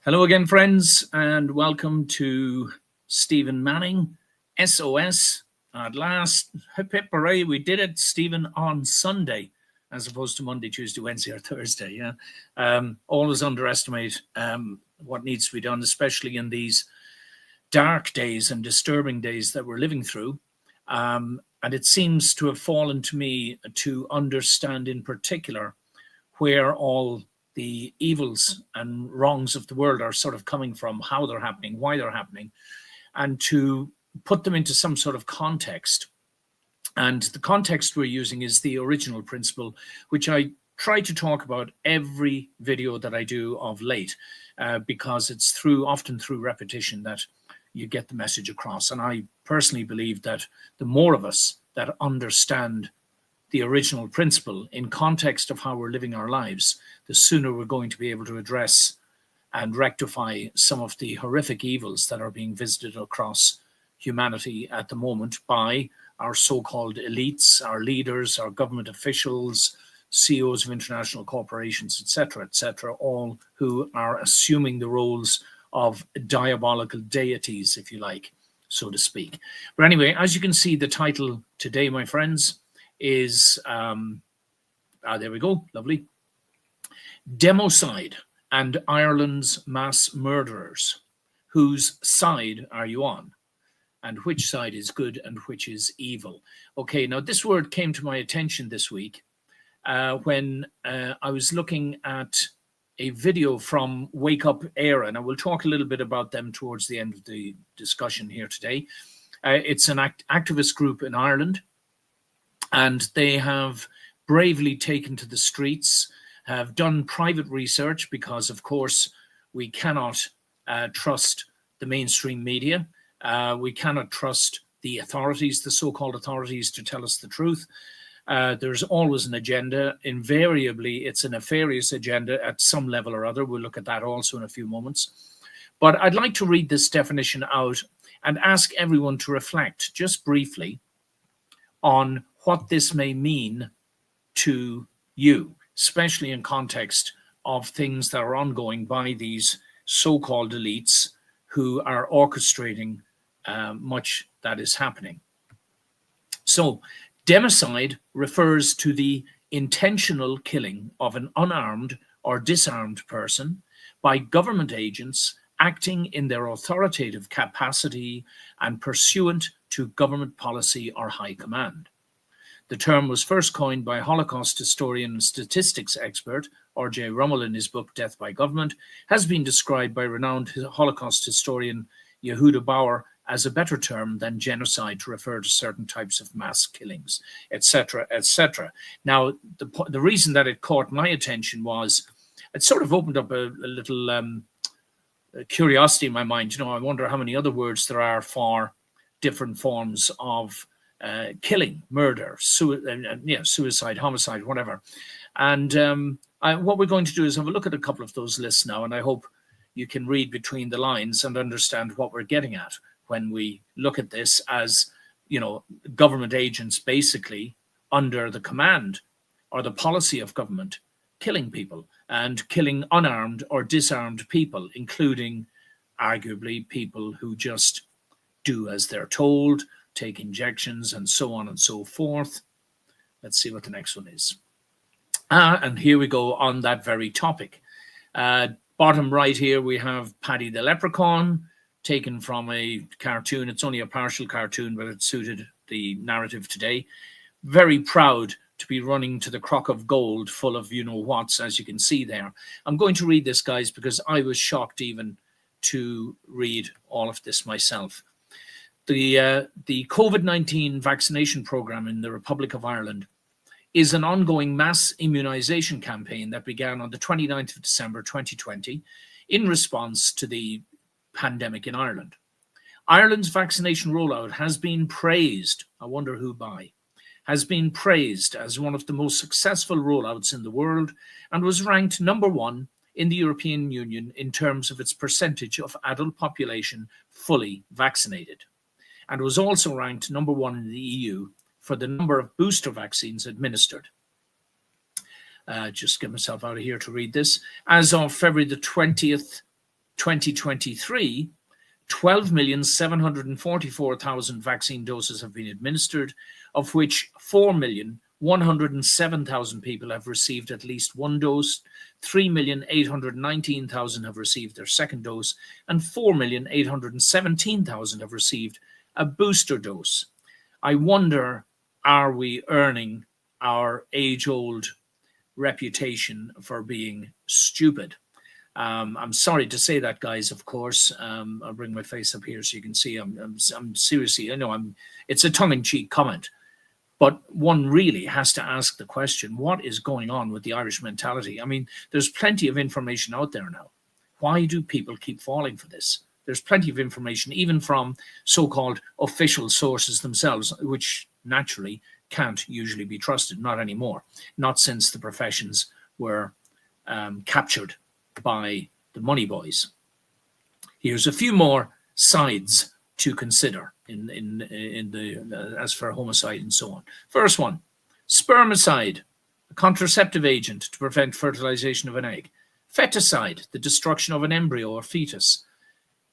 Hello again, friends, and welcome to Stephen Manning, S.O.S. At last, hip hip hooray, we did it, Stephen, on Sunday, as opposed to Monday, Tuesday, Wednesday, or Thursday. Always underestimate what needs to be done, especially in these dark days and disturbing days that we're living through. And it seems to have fallen to me to understand in particular where all the evils and wrongs of the world are sort of coming from, how they're happening, why they're happening, and to put them into some sort of context. And the context we're using is the original principle, which I try to talk about every video that I do of late, because it's often through repetition that you get the message across. And I personally believe that the more of us that understand the original principle in context of how we're living our lives, the sooner we're going to be able to address and rectify some of the horrific evils that are being visited across humanity at the moment by our so-called elites, our leaders, our government officials, CEOs of international corporations, etc., all who are assuming the roles of diabolical deities, if you like, so to speak. But anyway, as you can see, the title today, my friends, is, there we go, lovely. Democide and Ireland's mass murderers. Whose side are you on? And which side is good and which is evil? Okay, now this word came to my attention this week when I was looking at a video from Wake Up Era, and I will talk a little bit about them towards the end of the discussion here today. It's an activist group in Ireland, and they have bravely taken to the streets, have done private research because, of course, we cannot trust the mainstream media. We cannot trust the authorities, the so-called authorities, to tell us the truth. There's always an agenda. Invariably, it's a nefarious agenda at some level or other. We'll look at that also in a few moments. But I'd like to read this definition out and ask everyone to reflect just briefly on what this may mean to you, especially in context of things that are ongoing by these so-called elites who are orchestrating much that is happening. So, democide refers to the intentional killing of an unarmed or disarmed person by government agents acting in their authoritative capacity and pursuant to government policy or high command. The term was first coined by Holocaust historian and statistics expert R.J. Rummel in his book Death by Government, has been described by renowned Holocaust historian Yehuda Bauer as a better term than genocide to refer to certain types of mass killings, etc., etc. Now, the reason that it caught my attention was it sort of opened up a little curiosity in my mind. You know, I wonder how many other words there are for different forms of killing, murder, suicide, homicide, whatever. And what we're going to do is have a look at a couple of those lists now, and I hope you can read between the lines and understand what we're getting at when we look at this as, you know, government agents basically under the command or the policy of government killing people and killing unarmed or disarmed people, including arguably people who just do as they're told, take injections, and so on and so forth. Let's see what the next one is. And here we go on that very topic. Bottom right here, we have Paddy the Leprechaun, taken from a cartoon. It's only a partial cartoon, but it suited the narrative today. Very proud to be running to the crock of gold full of you-know-whats, as you can see there. I'm going to read this, guys, because I was shocked even to read all of this myself. The COVID-19 vaccination program in the Republic of Ireland is an ongoing mass immunization campaign that began on the 29th of December 2020 in response to the pandemic in Ireland. Ireland's vaccination rollout has been praised, I wonder who by, has been praised as one of the most successful rollouts in the world and was ranked number one in the European Union in terms of its percentage of adult population fully vaccinated, and was also ranked number one in the EU for the number of booster vaccines administered. Just get myself out of here to read this. As of February the 20th, 2023, 12,744,000 vaccine doses have been administered, of which 4,107,000 people have received at least one dose, 3,819,000 have received their second dose, and 4,817,000 have received a booster dose. I wonder, are we earning our age-old reputation for being stupid? I'm sorry to say that, guys, of course. I'll bring my face up here so you can see I'm seriously, I know it's a tongue-in-cheek comment, but one really has to ask the question, what is going on with the Irish mentality? I mean, there's plenty of information out there now. Why do people keep falling for this? There's plenty of information, even from so-called official sources themselves, which naturally can't usually be trusted, not anymore, not since the professions were captured by the money boys. Here's a few more sides to consider as for homicide and so on. First one, spermicide, a contraceptive agent to prevent fertilization of an egg. Feticide, the destruction of an embryo or fetus.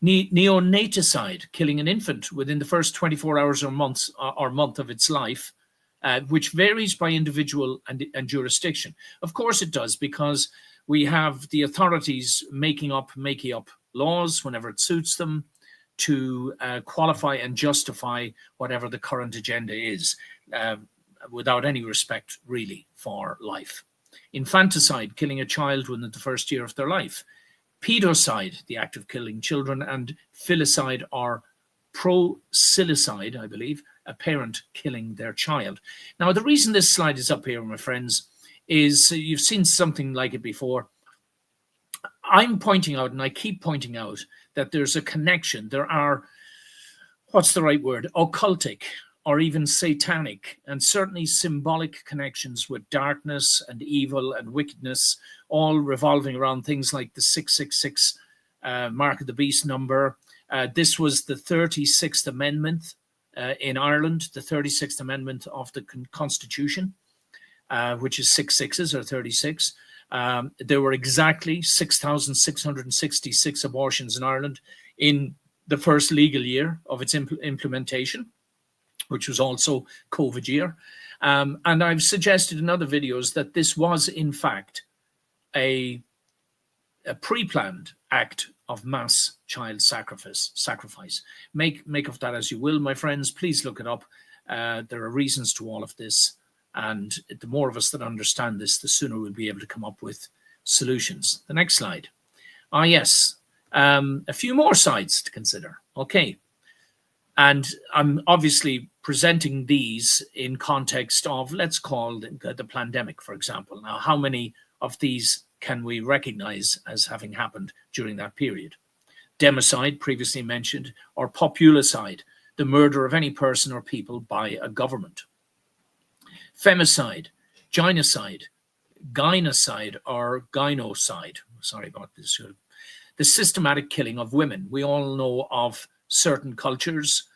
Neonaticide, killing an infant within the first 24 hours or month of its life, which varies by individual and jurisdiction. Of course it does, because we have the authorities making up laws whenever it suits them to qualify and justify whatever the current agenda is, without any respect, really, for life. Infanticide, killing a child within the first year of their life. Pedocide, the act of killing children. And filicide, or prosilicide, I believe, a parent killing their child. Now, the reason this slide is up here, my friends, is you've seen something like it before. I'm pointing out, and I keep pointing out, that there's a connection. There are, what's the right word, occultic or even satanic and certainly symbolic connections with darkness and evil and wickedness, all revolving around things like the 666 Mark of the Beast number. This was the 36th Amendment in Ireland, the 36th Amendment of the Constitution, which is 6 sixes or 36. There were exactly 6,666 abortions in Ireland in the first legal year of its implementation, which was also COVID year. And I've suggested in other videos that this was, in fact, a pre-planned act of mass child sacrifice. Make of that as you will, my friends. Please look it up. There are reasons to all of this. And the more of us that understand this, the sooner we'll be able to come up with solutions. The next slide. Yes, a few more sides to consider. Okay. And I'm obviously presenting these in context of, let's call the pandemic, for example. Now, how many of these can we recognize as having happened during that period? Democide, previously mentioned, or populicide, the murder of any person or people by a government. Femicide, genocide, gynocide, or gynocide. Sorry about this. The systematic killing of women. We all know of certain cultures,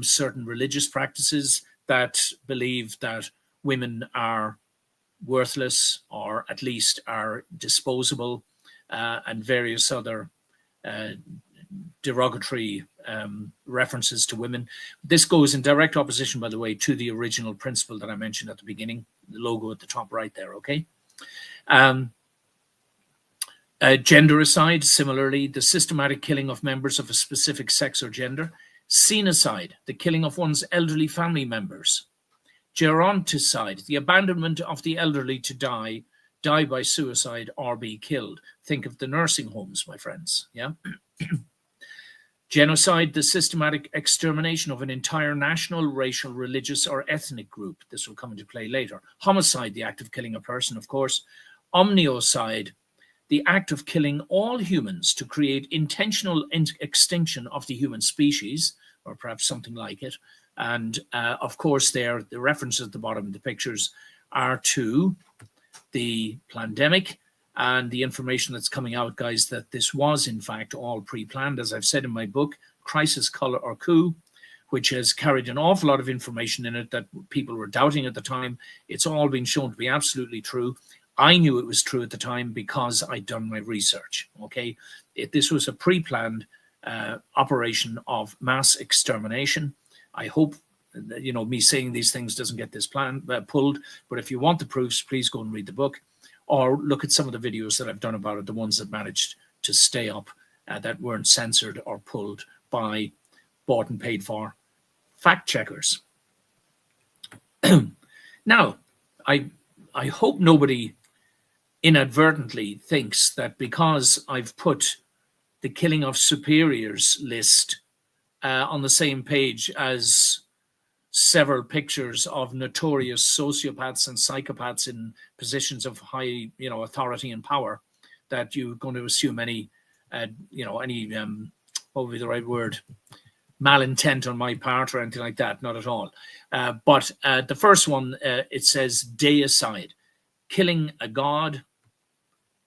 certain religious practices that believe that women are worthless, or at least are disposable, and various other derogatory references to women. This goes in direct opposition, by the way, to the original principle that I mentioned at the beginning, the logo at the top right there, okay? Gendericide, similarly, the systematic killing of members of a specific sex or gender. Cenocide, the killing of one's elderly family members. Geronticide, the abandonment of the elderly to die by suicide or be killed. Think of the nursing homes, my friends, yeah? Genocide, the systematic extermination of an entire national, racial, religious, or ethnic group. This will come into play later. Homicide, the act of killing a person, of course. Omniocide, the act of killing all humans to create intentional extinction of the human species, or perhaps something like it. And of course, there, the references at the bottom of the pictures are to the pandemic and the information that's coming out, guys, that this was in fact all pre-planned. As I've said in my book, Crisis, Color or Coup, which has carried an awful lot of information in it that people were doubting at the time. It's all been shown to be absolutely true. I knew it was true at the time because I'd done my research, okay? This was a pre-planned operation of mass extermination. I hope, me saying these things doesn't get this plan pulled, but if you want the proofs, please go and read the book or look at some of the videos that I've done about it, the ones that managed to stay up, that weren't censored or pulled by bought and paid for fact checkers. Now, I hope nobody inadvertently thinks that because I've put the killing of superiors list on the same page as several pictures of notorious sociopaths and psychopaths in positions of high, authority and power, that you're going to assume any what would be the right word, malintent on my part or anything like that. Not at all. But the first one, it says deicide, killing a god,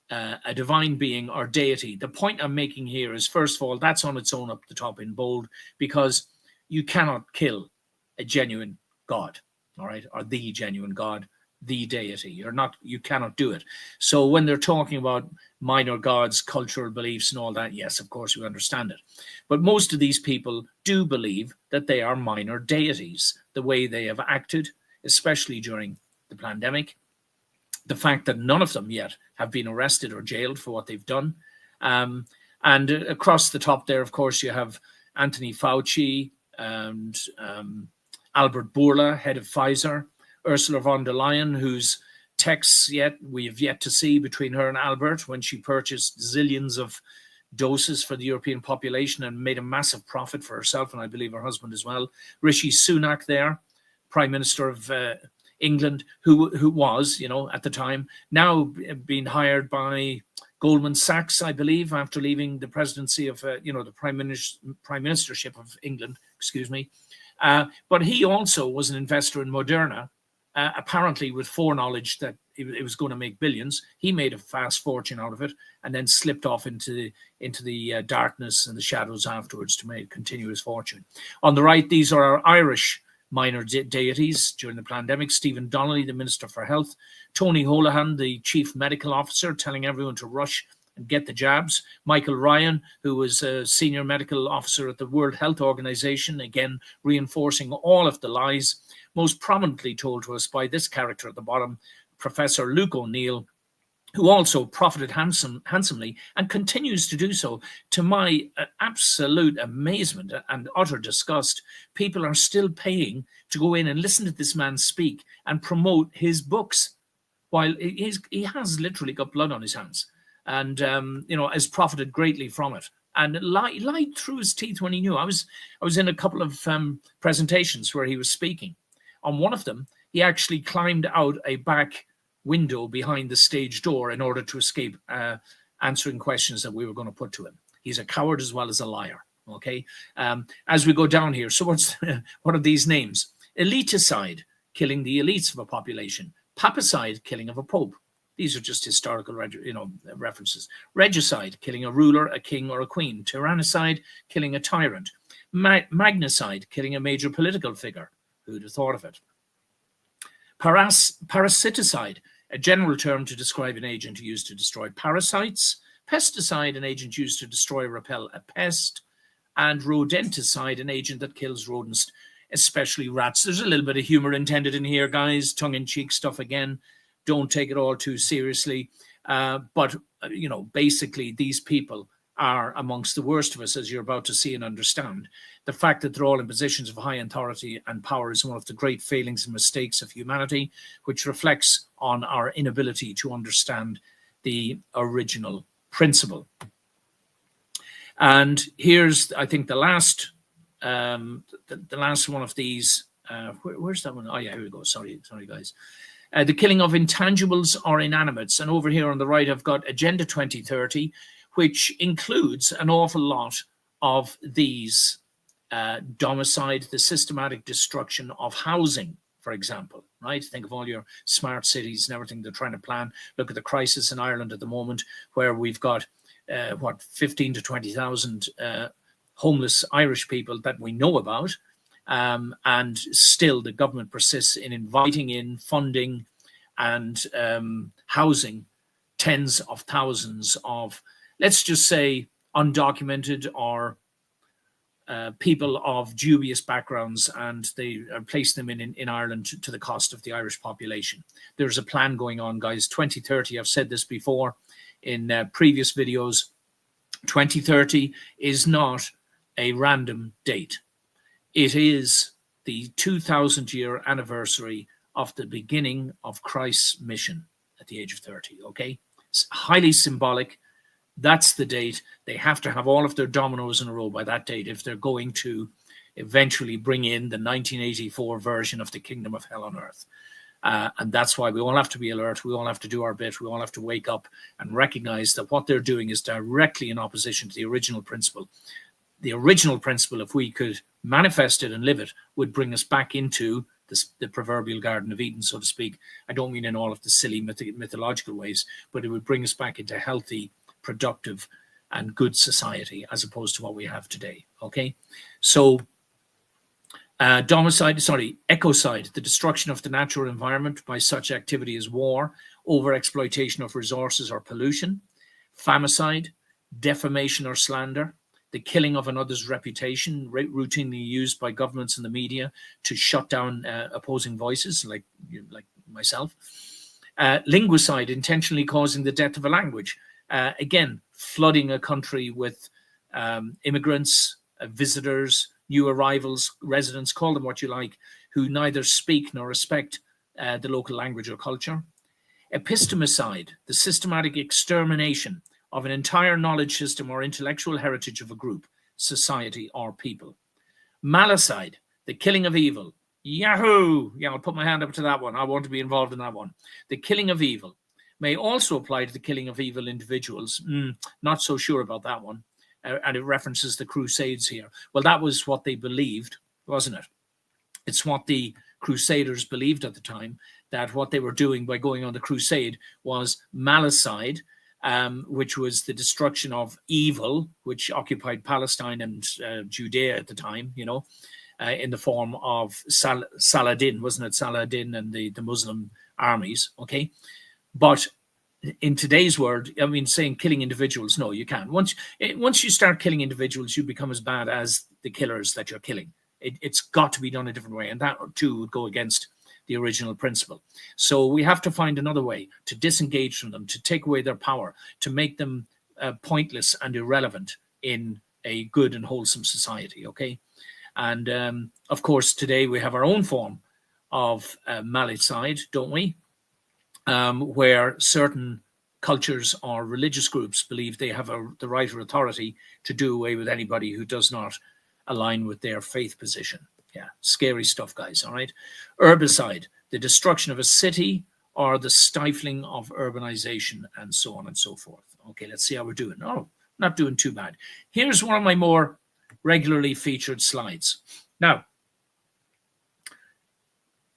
a divine being or deity. The point I'm making here is, first of all, that's on its own up the top in bold, because you cannot kill a genuine God, all right, or the genuine God, the deity. You cannot do it. So when they're talking about minor gods, cultural beliefs and all that, yes, of course we understand it. But most of these people do believe that they are minor deities, the way they have acted, especially during the pandemic. The fact that none of them yet have been arrested or jailed for what they've done. And across the top there, of course, you have Anthony Fauci and Albert Bourla, head of Pfizer, Ursula von der Leyen, whose texts we have yet to see between her and Albert when she purchased zillions of doses for the European population and made a massive profit for herself and I believe her husband as well. Rishi Sunak there, Prime Minister of England, who was, at the time, now being hired by Goldman Sachs, I believe, after leaving the presidency of, the prime ministership of England, excuse me. But he also was an investor in Moderna, apparently with foreknowledge that it was going to make billions. He made a fast fortune out of it and then slipped off into the darkness and the shadows afterwards to continue his fortune. On the right, these are our Irish minor deities during the pandemic. Stephen Donnelly, the Minister for Health. Tony Holohan, the Chief Medical Officer, telling everyone to rush and get the jabs. Michael Ryan, who was a Senior Medical Officer at the World Health Organization, again, reinforcing all of the lies, most prominently told to us by this character at the bottom, Professor Luke O'Neill, who also profited handsomely and continues to do so. To my absolute amazement and utter disgust, people are still paying to go in and listen to this man speak and promote his books, while he has literally got blood on his hands and, has profited greatly from it. And lied through his teeth when he knew. I was in a couple of presentations where he was speaking. On one of them, he actually climbed out a back window behind the stage door in order to escape answering questions that we were going to put to him. He's a coward as well as a liar. Okay. As we go down here, so what are these names? Eliticide, killing the elites of a population. Papicide, killing of a pope. These are just historical, references. Regicide, killing a ruler, a king, or a queen. Tyrannicide, killing a tyrant. Magnacide, killing a major political figure. Who'd have thought of it? Parasiticide, a general term to describe an agent used to destroy parasites. Pesticide, an agent used to destroy or repel a pest. And rodenticide, an agent that kills rodents, especially rats. There's a little bit of humor intended in here, guys, tongue-in-cheek stuff again. Don't take it all too seriously. But basically these people are amongst the worst of us, as you're about to see and understand. The fact that they're all in positions of high authority and power is one of the great failings and mistakes of humanity, which reflects on our inability to understand the original principle. And here's, I think, the last one of these. Where's that one? Oh, yeah, here we go. Sorry, guys. The killing of intangibles or inanimates. And over here on the right, I've got Agenda 2030, which includes an awful lot of these. Democide, the systematic destruction of housing, for example, right? Think of all your smart cities and everything they're trying to plan. Look at the crisis in Ireland at the moment, where we've got, 15 to 20,000 homeless Irish people that we know about. And still the government persists in inviting in funding and housing tens of thousands of, let's just say, undocumented or people of dubious backgrounds, and they place them in Ireland to the cost of the Irish population. There's a plan going on, guys. 2030, I've said this before in previous videos, 2030 is not a random date. It is the 2000-year anniversary of the beginning of Christ's mission at the age of 30, okay? It's highly symbolic. That's the date. They have to have all of their dominoes in a row by that date if they're going to eventually bring in the 1984 version of the kingdom of hell on earth. And that's why we all have to be alert. We all have to do our bit. We all have to wake up and recognize that what they're doing is directly in opposition to the original principle. The original principle, if we could manifest it and live it, would bring us back into the proverbial Garden of Eden, so to speak. I don't mean in all of the silly mythological ways, but it would bring us back into healthy, productive and good society as opposed to what we have today. Okay, so ecocide, the destruction of the natural environment by such activity as war, over exploitation of resources or pollution. Famicide, defamation or slander, the killing of another's reputation, routinely used by governments and the media to shut down opposing voices like myself. Linguicide, intentionally causing the death of a language. Again, flooding a country with immigrants, visitors, new arrivals, residents, call them what you like, who neither speak nor respect the local language or culture. Epistemicide, the systematic extermination of an entire knowledge system or intellectual heritage of a group, society, or people. Malicide, the killing of evil. Yahoo! Yeah, I'll put my hand up to that one. I want to be involved in that one. The killing of evil may also apply to the killing of evil individuals. Not so sure about that one. And it references the Crusades here. Well, that was what they believed, wasn't it? It's what the Crusaders believed at the time, that what they were doing by going on the crusade was malicide, which was the destruction of evil, which occupied Palestine and Judea at the time, you know, in the form of Saladin, wasn't it? Saladin and the Muslim armies, okay? But in today's world, I mean, saying killing individuals, no, you can't. Once you start killing individuals, you become as bad as the killers that you're killing. It's got to be done a different way, and that too would go against the original principle. So we have to find another way to disengage from them, to take away their power, to make them pointless and irrelevant in a good and wholesome society, okay? And of course, today we have our own form of malicide, don't we? Where certain cultures or religious groups believe they have the right or authority to do away with anybody who does not align with their faith position. Yeah, scary stuff, guys, all right? Herbicide, the destruction of a city or the stifling of urbanization, and so on and so forth. Okay, let's see how we're doing. Oh, not doing too bad. Here's one of my more regularly featured slides. Now,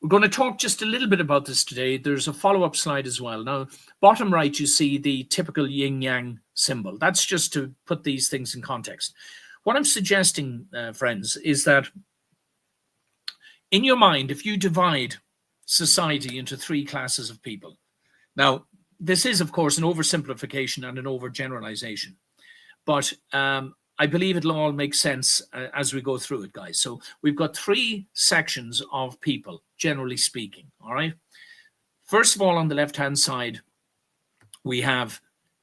we're going to talk just a little bit about this today. There's a follow-up slide as well. Now, bottom right, you see the typical yin-yang symbol. That's just to put these things in context. What I'm suggesting, friends, is that in your mind, if you divide society into three classes of people, now, this is, of course, an oversimplification and an overgeneralization, but I believe it'll all make sense as we go through it, guys. So we've got three sections of people, generally speaking, all right? First of all, on the left-hand side, we have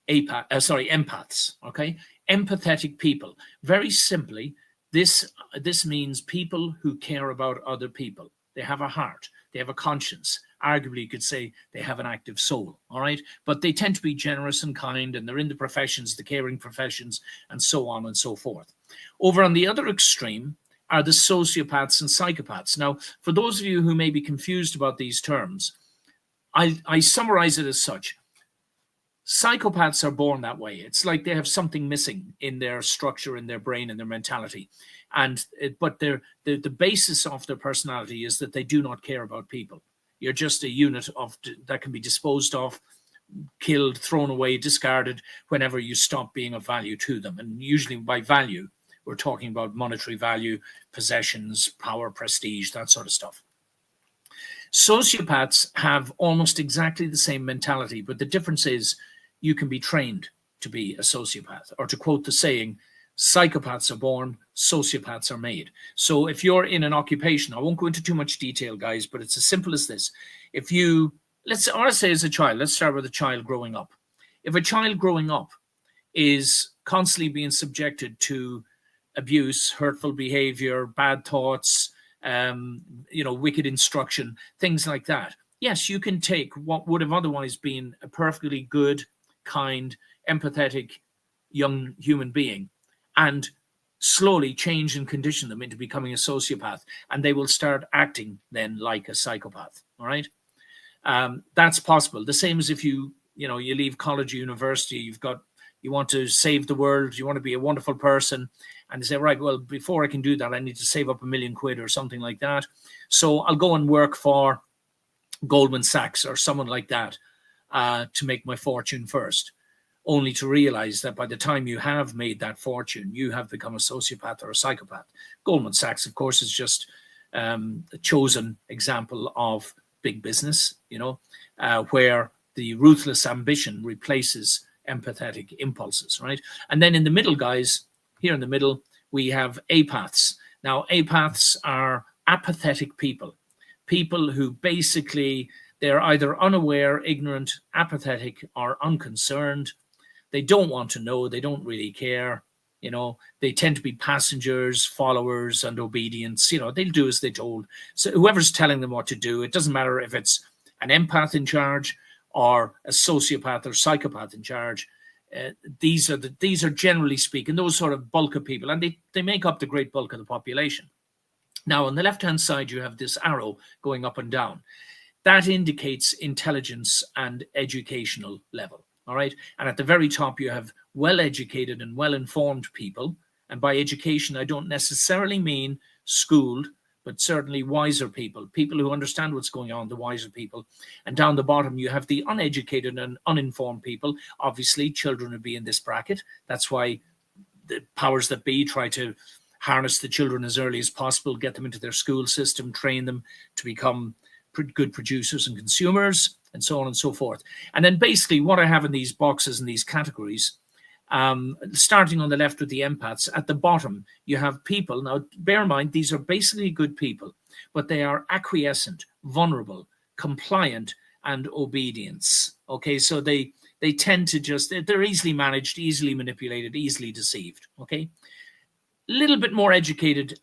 empaths, okay? Empathetic people. Very simply, this means people who care about other people. They have a heart. They have a conscience. Arguably, you could say they have an active soul, all right? But they tend to be generous and kind, and they're in the professions, the caring professions, and so on and so forth. Over on the other extreme are the sociopaths and psychopaths. Now, for those of you who may be confused about these terms, I summarize it as such. Psychopaths are born that way. It's like they have something missing in their structure, in their brain, in their mentality. But the basis of their personality is that they do not care about people. You're just a unit that can be disposed of, killed, thrown away, discarded whenever you stop being of value to them. And usually by value, we're talking about monetary value, possessions, power, prestige, that sort of stuff. Sociopaths have almost exactly the same mentality, but the difference is you can be trained. to be a sociopath. Or to quote the saying, psychopaths are born, sociopaths are made. So if you're in an occupation, I won't go into too much detail, guys, but it's as simple as this. If you, let's say as a child, let's start with a child growing up. If a child growing up is constantly being subjected to abuse, hurtful behavior, bad thoughts, wicked instruction, things like that, yes, you can take what would have otherwise been a perfectly good, kind, empathetic young human being and slowly change and condition them into becoming a sociopath, and they will start acting then like a psychopath. All right, that's possible. The same as if you leave college or university, you want to save the world, you want to be a wonderful person, and they say, right, well, before I can do that, I need to save up £1 million or something like that. So I'll go and work for Goldman Sachs or someone like that to make my fortune first, only to realize that by the time you have made that fortune, you have become a sociopath or a psychopath. Goldman Sachs, of course, is just a chosen example of big business, where the ruthless ambition replaces empathetic impulses, right? And then in the middle, guys, here in the middle, we have apaths. Now, apaths are apathetic people who basically, they're either unaware, ignorant, apathetic, or unconcerned. They don't want to know. They don't really care. They tend to be passengers, followers, and obedience. They'll do as they're told. So whoever's telling them what to do, it doesn't matter if it's an empath in charge or a sociopath or psychopath in charge. These are generally speaking those sort of bulk of people, and they make up the great bulk of the population. Now, on the left-hand side, you have this arrow going up and down. That indicates intelligence and educational level. All right. And at the very top, you have well-educated and well-informed people. And by education, I don't necessarily mean schooled, but certainly wiser people who understand what's going on, the wiser people. And down the bottom, you have the uneducated and uninformed people. Obviously, children would be in this bracket. That's why the powers that be try to harness the children as early as possible, get them into their school system, train them to become good producers and consumers, and so on and so forth. And then basically what I have in these boxes and these categories, starting on the left with the empaths, at the bottom, you have people. Now, bear in mind, these are basically good people, but they are acquiescent, vulnerable, compliant, and obedience. Okay, so they tend to they're easily managed, easily manipulated, easily deceived. Okay, a little bit more educated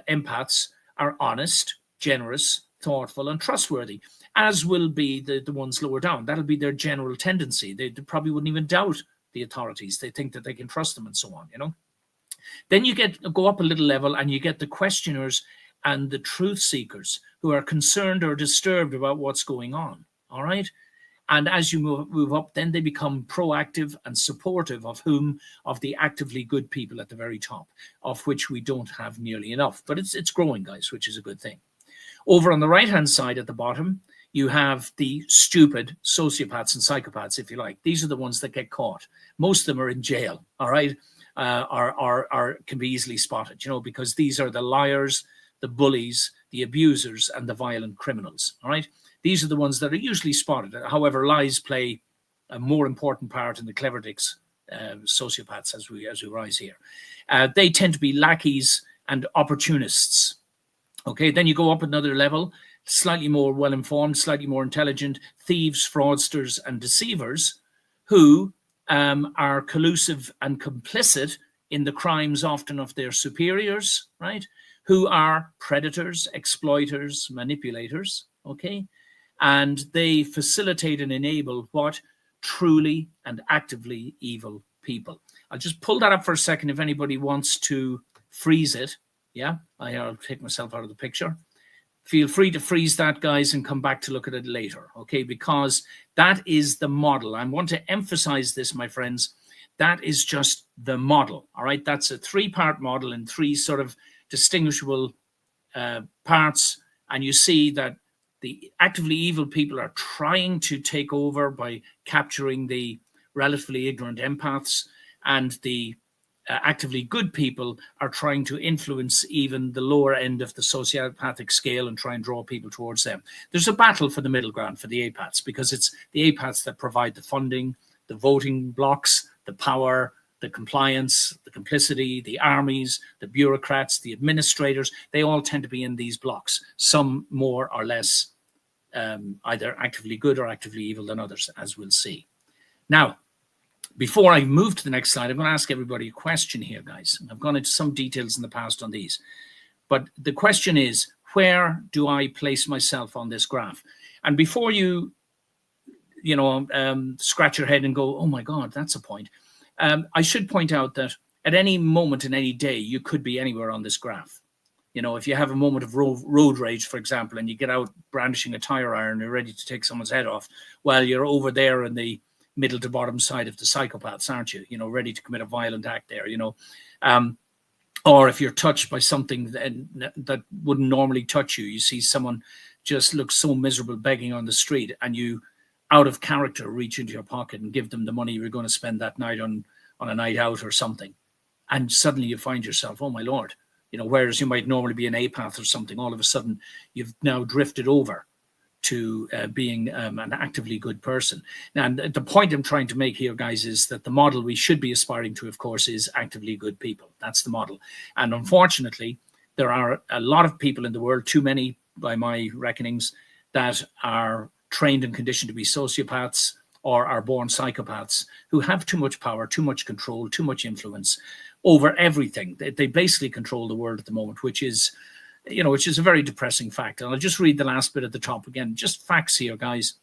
empaths are honest, generous, thoughtful, and trustworthy, as will be the ones lower down. That'll be their general tendency. They probably wouldn't even doubt the authorities. They think that they can trust them and so on, Then you go up a little level and you get the questioners and the truth seekers who are concerned or disturbed about what's going on, all right? And as you move up, then they become proactive and supportive of the actively good people at the very top, of which we don't have nearly enough. But it's growing, guys, which is a good thing. Over on the right-hand side at the bottom, you have the stupid sociopaths and psychopaths, if you like. These are the ones that get caught. Most of them are in jail, all right, or can be easily spotted, because these are the liars, the bullies, the abusers, and the violent criminals, all right? These are the ones that are usually spotted. However, lies play a more important part in the clever dicks, sociopaths, as we rise here. They tend to be lackeys and opportunists. Okay, then you go up another level, slightly more well-informed, slightly more intelligent, thieves, fraudsters, and deceivers who are collusive and complicit in the crimes often of their superiors, right? Who are predators, exploiters, manipulators, okay? And they facilitate and enable what? Truly and actively evil people. I'll just pull that up for a second if anybody wants to freeze it. Yeah, I'll take myself out of the picture. Feel free to freeze that, guys, and come back to look at it later, okay? Because that is the model. I want to emphasize this, my friends. That is just the model, all right? That's a three-part model in three sort of distinguishable parts. And you see that the actively evil people are trying to take over by capturing the relatively ignorant empaths, and the actively good people are trying to influence even the lower end of the sociopathic scale and try and draw people towards them. There's a battle for the middle ground for the apaths, because it's the apaths that provide the funding, the voting blocks, the power, the compliance, the complicity, the armies, the bureaucrats, the administrators, they all tend to be in these blocks, some more or less either actively good or actively evil than others, as we'll see. Now, before I move to the next slide, I'm going to ask everybody a question here, guys. I've gone into some details in the past on these, but the question is, where do I place myself on this graph? And before you scratch your head and go, oh my God, that's a point. I should point out that at any moment in any day, you could be anywhere on this graph. You know, if you have a moment of road rage, for example, and you get out brandishing a tire iron, you're ready to take someone's head off, well, you're over there in the middle to bottom side of the psychopaths, aren't you? You know, ready to commit a violent act there, you know. Or if you're touched by something that wouldn't normally touch you, you see someone just look so miserable begging on the street, and you, out of character, reach into your pocket and give them the money you're going to spend that night on a night out or something. And suddenly you find yourself, oh my Lord, you know, whereas you might normally be an apath or something, all of a sudden you've now drifted over to being an actively good person. Now, and the point I'm trying to make here, guys, is that the model we should be aspiring to, of course, is actively good people. That's the model. And unfortunately, there are a lot of people in the world, too many by my reckonings, that are trained and conditioned to be sociopaths or are born psychopaths, who have too much power, too much control, too much influence over everything. They basically control the world at the moment, which is, you know, which is a very depressing fact. And I'll just read the last bit at the top again, just facts here, guys.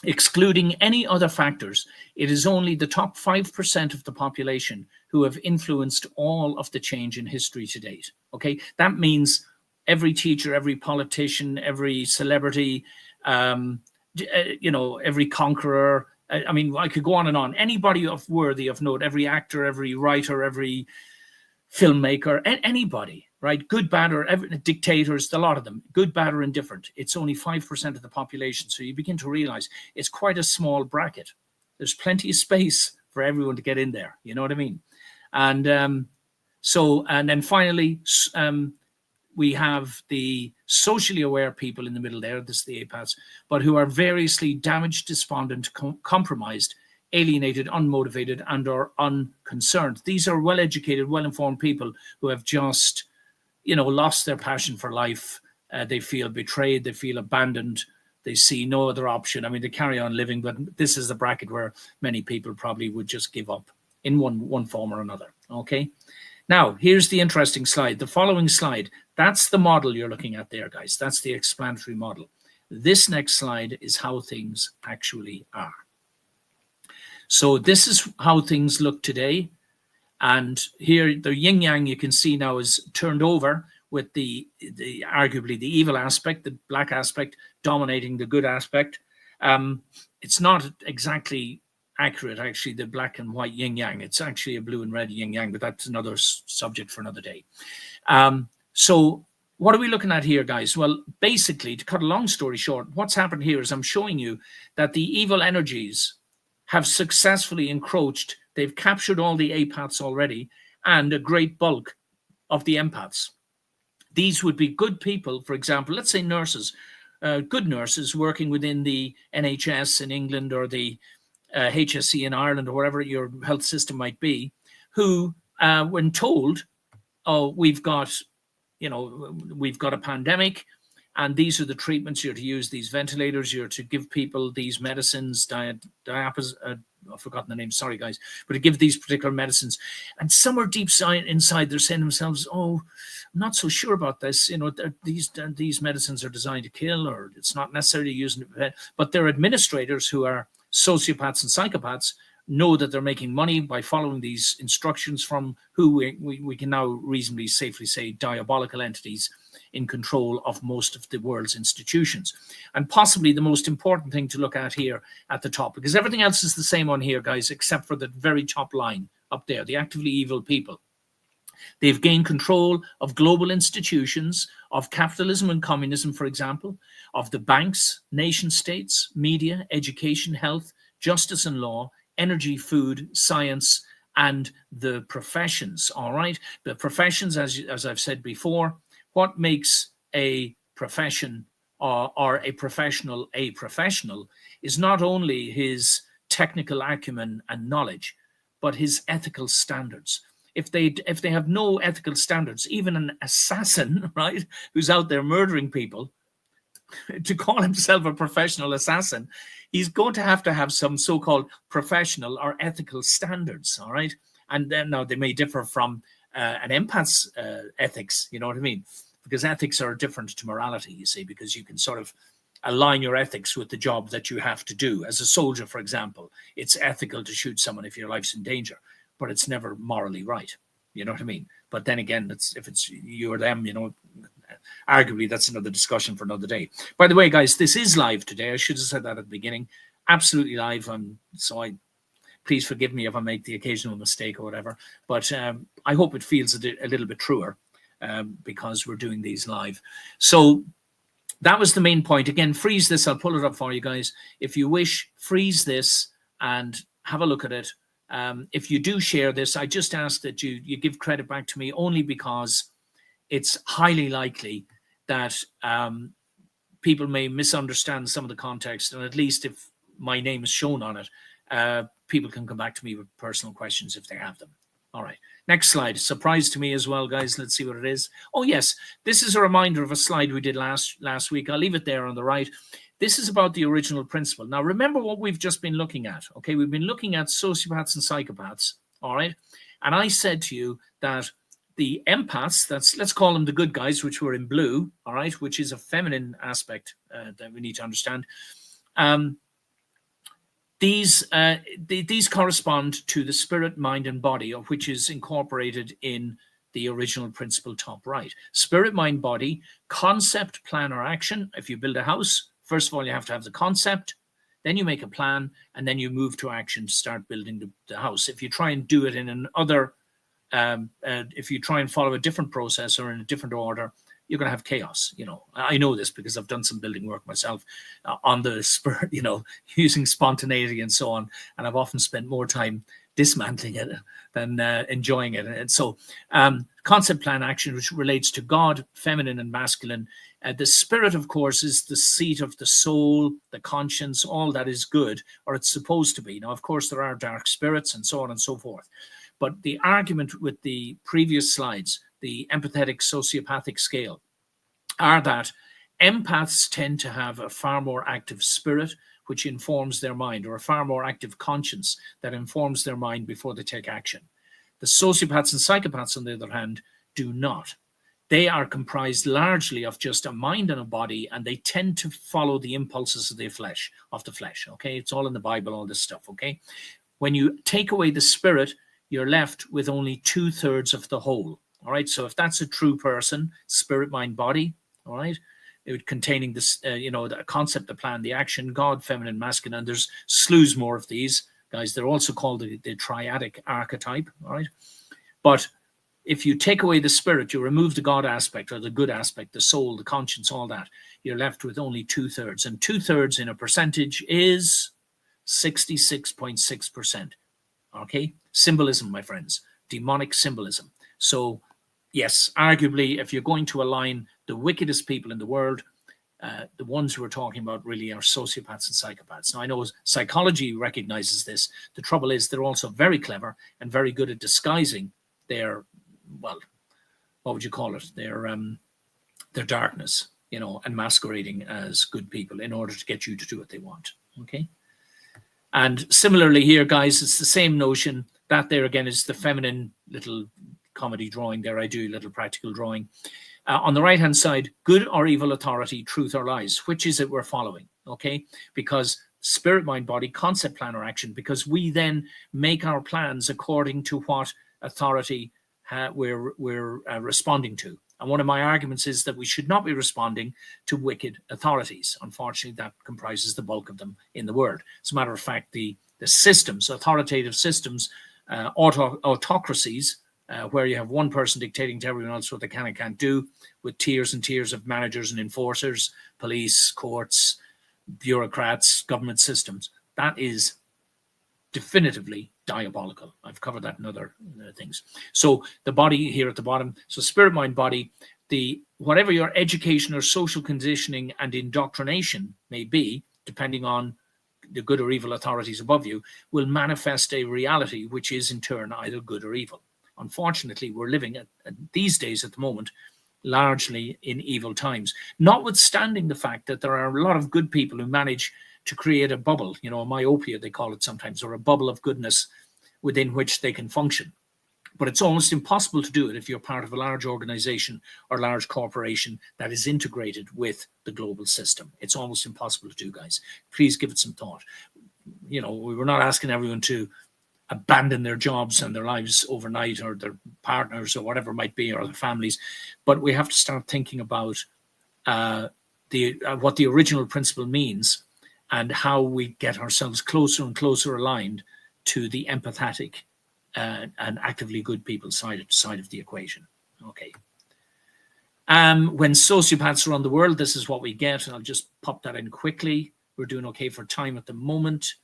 Excluding any other factors, it is only the top 5% of the population who have influenced all of the change in history to date. Okay, that means every teacher, every politician, every celebrity, you know, every conqueror. I mean, I could go on and on. Anybody of worthy of note, every actor, every writer, every filmmaker, anybody, right? Good, bad, or dictators, a lot of them, good, bad, or indifferent. It's only 5% of the population. So you begin to realize it's quite a small bracket. There's plenty of space for everyone to get in there. You know what I mean? And and then finally, we have the socially aware people in the middle there, this is the apaths, but who are variously damaged, despondent, compromised, alienated, unmotivated, and are unconcerned. These are well-educated, well-informed people who have just, you know, lost their passion for life. They feel betrayed, they feel abandoned, they see no other option. I mean, they carry on living, but this is the bracket where many people probably would just give up in one form or another, okay? Now, here's the interesting slide. The following slide, that's the model you're looking at there, guys. That's the explanatory model. This next slide is how things actually are. So this is how things look today. And here, the yin-yang you can see now is turned over with the arguably the evil aspect, the black aspect, dominating the good aspect. It's not exactly accurate, actually, the black and white yin-yang. It's actually a blue and red yin-yang, but that's another subject for another day. So what are we looking at here, guys? Well, basically, to cut a long story short, what's happened here is I'm showing you that the evil energies have successfully encroached. They've captured all the apaths already and a great bulk of the empaths. These would be good people, for example, let's say nurses, good nurses working within the NHS in England or the HSE in Ireland or wherever your health system might be, who, when told, oh, we've got a pandemic, and these are the treatments you're to use, these ventilators, you're to give people these medicines, I've forgotten the name, sorry guys, but to give these particular medicines. And somewhere deep inside, they're saying to themselves, oh, I'm not so sure about this. You know, these medicines are designed to kill, or it's not necessarily using it. But their administrators, who are sociopaths and psychopaths, know that they're making money by following these instructions from who we can now reasonably safely say diabolical entities in control of most of the world's institutions. And possibly the most important thing to look at here at the top, because everything else is the same on here, guys, except for the very top line up there, the actively evil people. They've gained control of global institutions, of capitalism and communism, for example, of the banks, nation states, media, education, health, justice and law, energy, food, science, and the professions, all right? The professions, as I've said before, what makes a profession or a professional is not only his technical acumen and knowledge, but his ethical standards. If they have no ethical standards, even an assassin, right, who's out there murdering people, to call himself a professional assassin, he's going to have some so-called professional or ethical standards, all right? And then now they may differ from an empath's ethics, you know what I mean? Because ethics are different to morality, you see, because you can sort of align your ethics with the job that you have to do. As a soldier, for example, it's ethical to shoot someone if your life's in danger, but it's never morally right. You know what I mean? But then again, if it's you or them, you know, arguably that's another discussion for another day. By the way, guys, this is live today. I should have said that at the beginning. Absolutely live. Please forgive me if I make the occasional mistake or whatever. But I hope it feels a little bit truer because we're doing these live. So that was the main point. Again, freeze this. I'll pull it up for you guys. If you wish, freeze this and have a look at it. If you do share this, I just ask that you give credit back to me only because it's highly likely that people may misunderstand some of the context. And at least if my name is shown on it, people can come back to me with personal questions if they have them. All right. Next slide. Surprise to me as well, guys. Let's see what it is. Oh, yes. This is a reminder of a slide we did last week. I'll leave it there on the right. This is about the original principle. Now, remember what we've just been looking at. Okay, we've been looking at sociopaths and psychopaths. All right. And I said to you that the empaths, let's call them the good guys, which were in blue, all right, which is a feminine aspect that we need to understand. These correspond to the spirit, mind, and body, of which is incorporated in the original principle top right. Spirit, mind, body, concept, plan, or action. If you build a house, first of all, you have to have the concept, then you make a plan, and then you move to action to start building the house. If you try and do it in another if you try and follow a different process or in a different order, you're going to have chaos. You know, I know this because I've done some building work myself on the spirit, you know, using spontaneity and so on. And I've often spent more time dismantling it than enjoying it. And so concept, plan, action, which relates to God, feminine and masculine. The spirit, of course, is the seat of the soul, the conscience, all that is good, or it's supposed to be. Now, of course, there are dark spirits and so on and so forth. But the argument with the previous slides, the empathetic sociopathic scale, are that empaths tend to have a far more active spirit, which informs their mind, or a far more active conscience that informs their mind before they take action. The sociopaths and psychopaths, on the other hand, do not. They are comprised largely of just a mind and a body, and they tend to follow the impulses of the flesh. Okay, it's all in the Bible, all this stuff. Okay, when you take away the spirit, you're left with only 2/3 of the whole. All right. So if that's a true person, spirit, mind, body, all right, it containing this, the concept, the plan, the action, God, feminine, masculine. And there's slews more of these guys. They're also called the triadic archetype. All right. But if you take away the spirit, you remove the God aspect or the good aspect, the soul, the conscience, all that, you're left with only 2/3. And 2/3 in a percentage is 66.6%. Okay, symbolism, my friends, demonic symbolism. So, yes, arguably, if you're going to align the wickedest people in the world, the ones who we're talking about really are sociopaths and psychopaths. Now, I know psychology recognizes this. The trouble is they're also very clever and very good at disguising their, well, what would you call it? Their darkness, you know, and masquerading as good people in order to get you to do what they want. Okay. And similarly here, guys, it's the same notion. That there again is the feminine little comedy drawing there. I do a little practical drawing. On the right-hand side, good or evil authority, truth or lies. Which is it we're following? Okay, because spirit, mind, body, concept, plan, or action, because we then make our plans according to what authority we're responding to. And one of my arguments is that we should not be responding to wicked authorities. Unfortunately, that comprises the bulk of them in the world. As a matter of fact, the systems, authoritative systems, autocracies, where you have one person dictating to everyone else what they can and can't do, with tiers and tiers of managers and enforcers, police, courts, bureaucrats, government systems, that is definitively diabolical. I've covered that in other things. So the body here at the bottom, so spirit, mind, body, whatever your education or social conditioning and indoctrination may be, depending on the good or evil authorities above you, will manifest a reality which is in turn either good or evil. Unfortunately, we're living at these days at the moment largely in evil times, notwithstanding the fact that there are a lot of good people who manage to create a bubble, a myopia they call it sometimes, or a bubble of goodness within which they can function. But it's almost impossible to do it if you're part of a large organization or large corporation that is integrated with the global system. It's almost impossible to do, guys. Please give it some thought. We were not asking everyone to abandon their jobs and their lives overnight, or their partners, or whatever it might be, or their families. But we have to start thinking about what the original principle means, and how we get ourselves closer and closer aligned to the empathetic and actively good people side of the equation. Okay. When sociopaths run the world, this is what we get. And I'll just pop that in quickly. We're doing okay for time at the moment.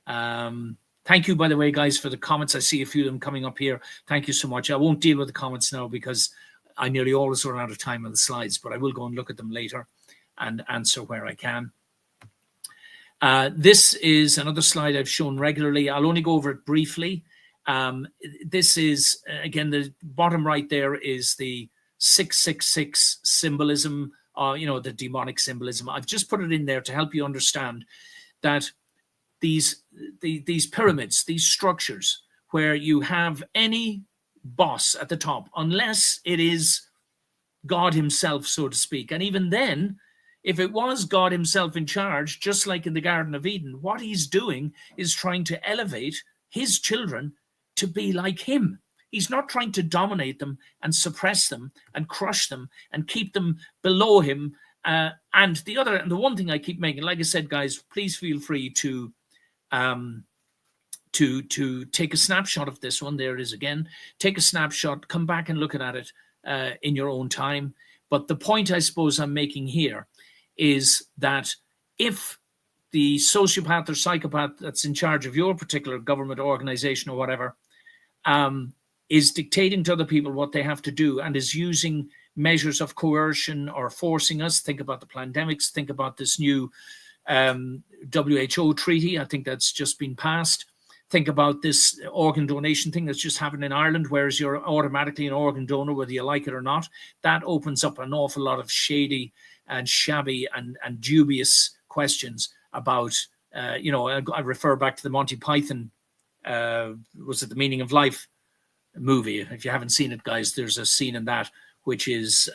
Thank you, by the way, guys, for the comments. I see a few of them coming up here. Thank you so much. I won't deal with the comments now because I nearly always run out of time on the slides, but I will go and look at them later and answer where I can. This is another slide I've shown regularly. I'll only go over it briefly. This is, again, the bottom right there is the 666 symbolism, the demonic symbolism. I've just put it in there to help you understand that these pyramids, these structures where you have any boss at the top, unless it is God himself, so to speak. And even then, if it was God himself in charge, just like in the Garden of Eden, what he's doing is trying to elevate his children to be like him. He's not trying to dominate them and suppress them and crush them and keep them below him. And the one thing I keep making, like I said, guys, please feel free to take a snapshot of this one. There it is again. Take a snapshot, come back and look at it in your own time. But the point I suppose I'm making here is that if the sociopath or psychopath that's in charge of your particular government organization or whatever is dictating to other people what they have to do and is using measures of coercion or forcing us, think about the pandemics, think about this new WHO treaty, I think that's just been passed. Think about this organ donation thing that's just happened in Ireland, whereas you're automatically an organ donor, whether you like it or not. That opens up an awful lot of shady and shabby and dubious questions about, I refer back to the Monty Python, was it The Meaning of Life movie? If you haven't seen it, guys, there's a scene in that which is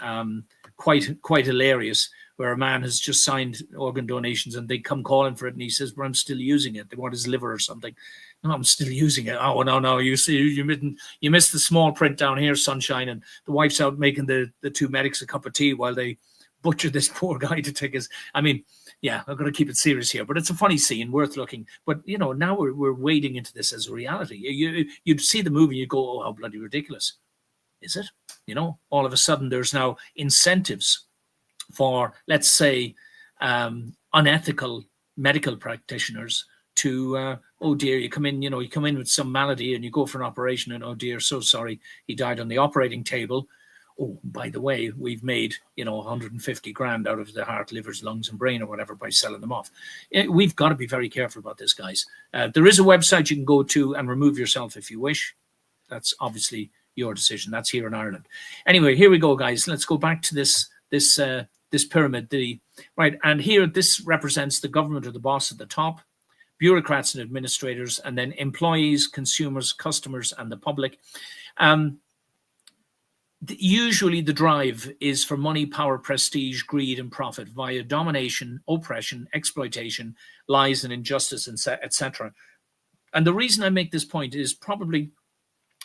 quite hilarious, where a man has just signed organ donations and they come calling for it and he says, but I'm still using it. They want his liver or something. No, I'm still using it. Oh, no, you see, you missed the small print down here, sunshine. And the wife's out making the two medics a cup of tea while they butcher this poor guy to take his, yeah, I'm going to keep it serious here, but it's a funny scene, worth looking. But, now we're wading into this as a reality. You'd see the movie, you go, oh, how bloody ridiculous. Is it? All of a sudden there's now incentives for, let's say, unethical medical practitioners to, oh dear, you come in with some malady and you go for an operation and, oh dear, so sorry, he died on the operating table. Oh, by the way, we've made, 150 grand out of the heart, livers, lungs and brain or whatever by selling them off. We've got to be very careful about this, guys. There is a website you can go to and remove yourself if you wish. That's obviously your decision. That's here in Ireland. Anyway, here we go, guys. Let's go back to this pyramid. Right, and here this represents the government or the boss at the top, bureaucrats and administrators, and then employees, consumers, customers, and the public. Usually the drive is for money, power, prestige, greed, and profit via domination, oppression, exploitation, lies, and injustice, etc. And the reason I make this point is probably